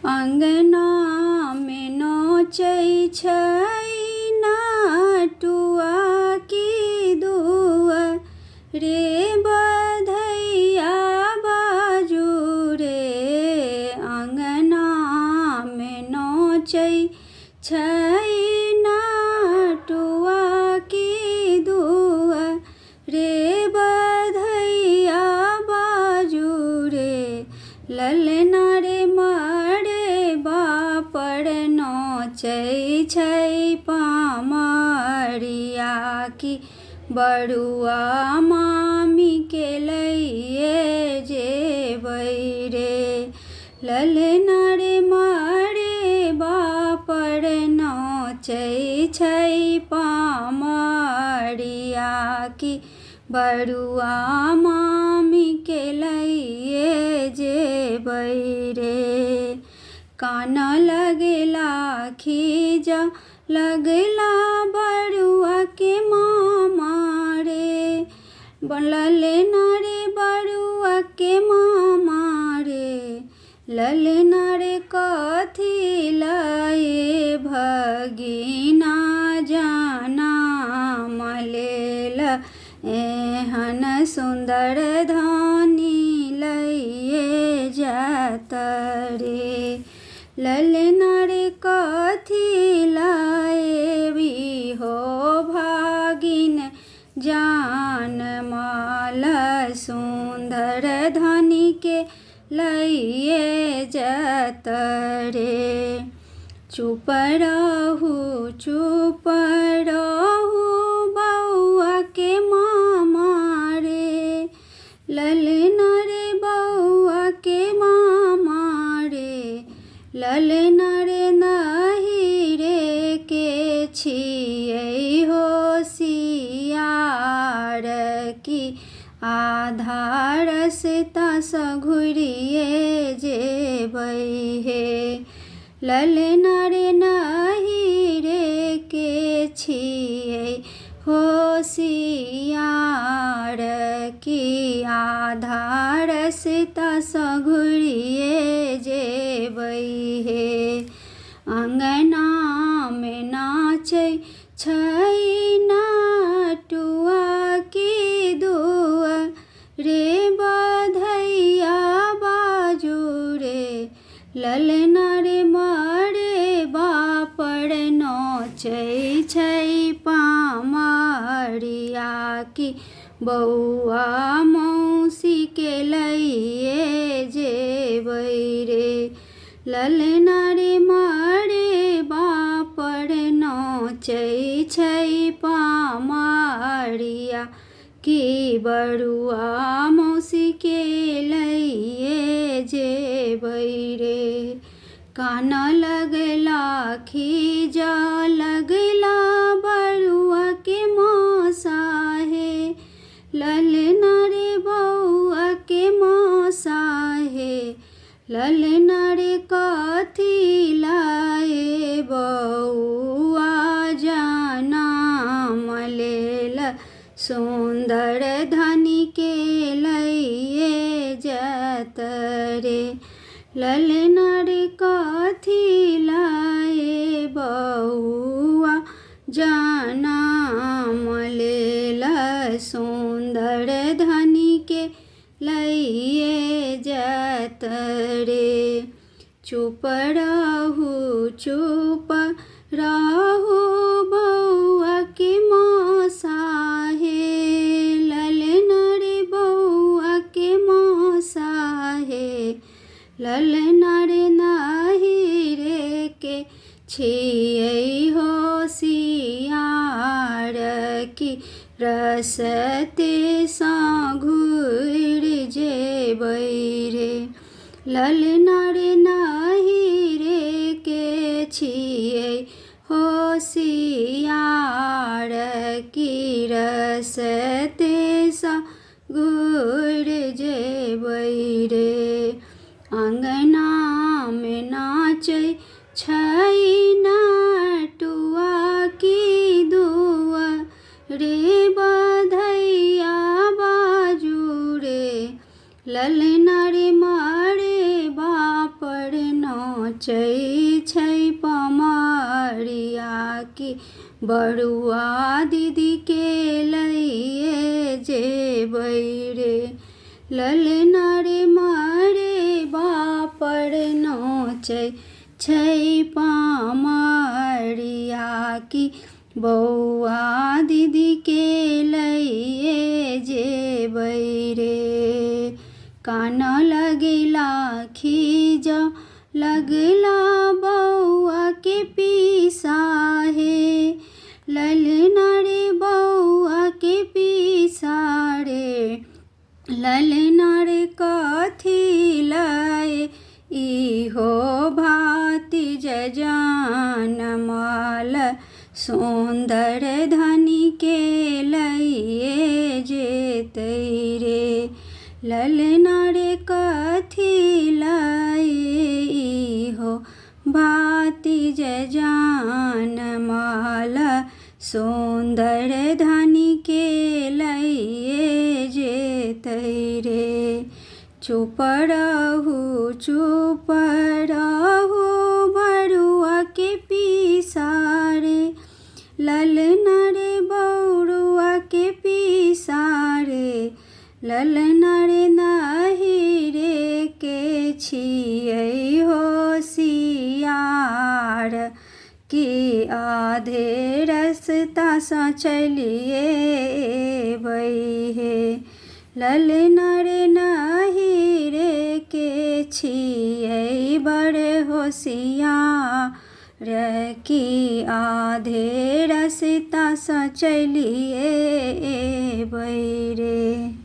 अंगना में नोचै छै नाटुआ की दुआ रे बधैया बाजू रे। अंगना में नोचै छै नाटुआ की दुआ रे बधैया बाजू रे। ललना रे मारे बापर नोचै छै पामरिया की बड़ुआ मामी के लइए जेबै रे। ललना रे मारे बापर नोचै छै पामरिया की बड़ुआ मामी के लइए जेबै रे। कान लगेला खीजा लगेला बड़ुआ के मामा रे। ललना रे बड़ुआ के मामा रे। ललना रे कथी लए भगिना जनम लेल एहन सुंदर धनी लइए जात रे। ललना रे कथी लाएबी हो भागिन जानमाल सुंदर धनी के लइए जात रे। चुप रहू बउआ के मामा रे। ललना रे बउआ के मामा रे। ललना रे नहीं रे के छियै होशियार की आधार रास्ता सँ घुरिए जेबै हे। ललना रे नहीं रे के छियै होशियार की आधार रास्ता सँ घुरिए जेबै हे। अंगना में नाचै छै नाटुआ की दुआ रे बधैया बाजू रे। ललना रे मारे बापर नोचै छै पामरिया की बउआ मौसी के लइए जेबै रे। ललना रे मारे बापर नोचै छै पामरिया की बड़ुआ मौसी के लइए जेबै रे। कान लगला खीजा लगला बड़ुआ के मौसा हे। ललना रे बउआ के मौसा हे। ललना रे कथी लाए बउआ जनम लेल सुंदर धनी के लइए जात रे। ललना रे कथी लाए बउआ जनम लेल सुंदर धनी के लइए जात रे। चुप रहू बउआ के मौसा हे। ललना रे बउआ के मौसा हे। ललना रे नहीं रे के छियै होशियार की रस्ते सँ घुरि जेबै रे। ललना रे नहीं रे के छियै होशियार की रस्ते सँ घुरि जेबै रे। अंगना में नाचै छै नाटुआ की दुआ रे बधैया बाजू रे। ललना रे मारे बापर नोचै छै पमरिया की बरुआ दीदी के लइए जेबै रे। ललना रे मारे बापर नोचै छै पमरिया की बौआ दीदी के लइए जेबै रे। कान लगला खीज लगला बौआ के पीसा हे। ललना रे बौआ के पीसा रे। ललना रे कथी लय इहो भातिज जनमल सुंदर धनी के लइए जेतै रे। ललना रे कथी लय इहो भातिज जनमल सुंदर धनी के लइए जेतै रे। चुप रहू बरुआ के पीसा रे। ललना रे बरुआ के पीसा रे। ललना रे नाही रे के छियै होशियार कि आधे रस्ता सँ चलिए एबै हे। ललना रे नाही रे के छियै बड़ होशियार कि आधे रस्ता सँ चलिए एबै रे।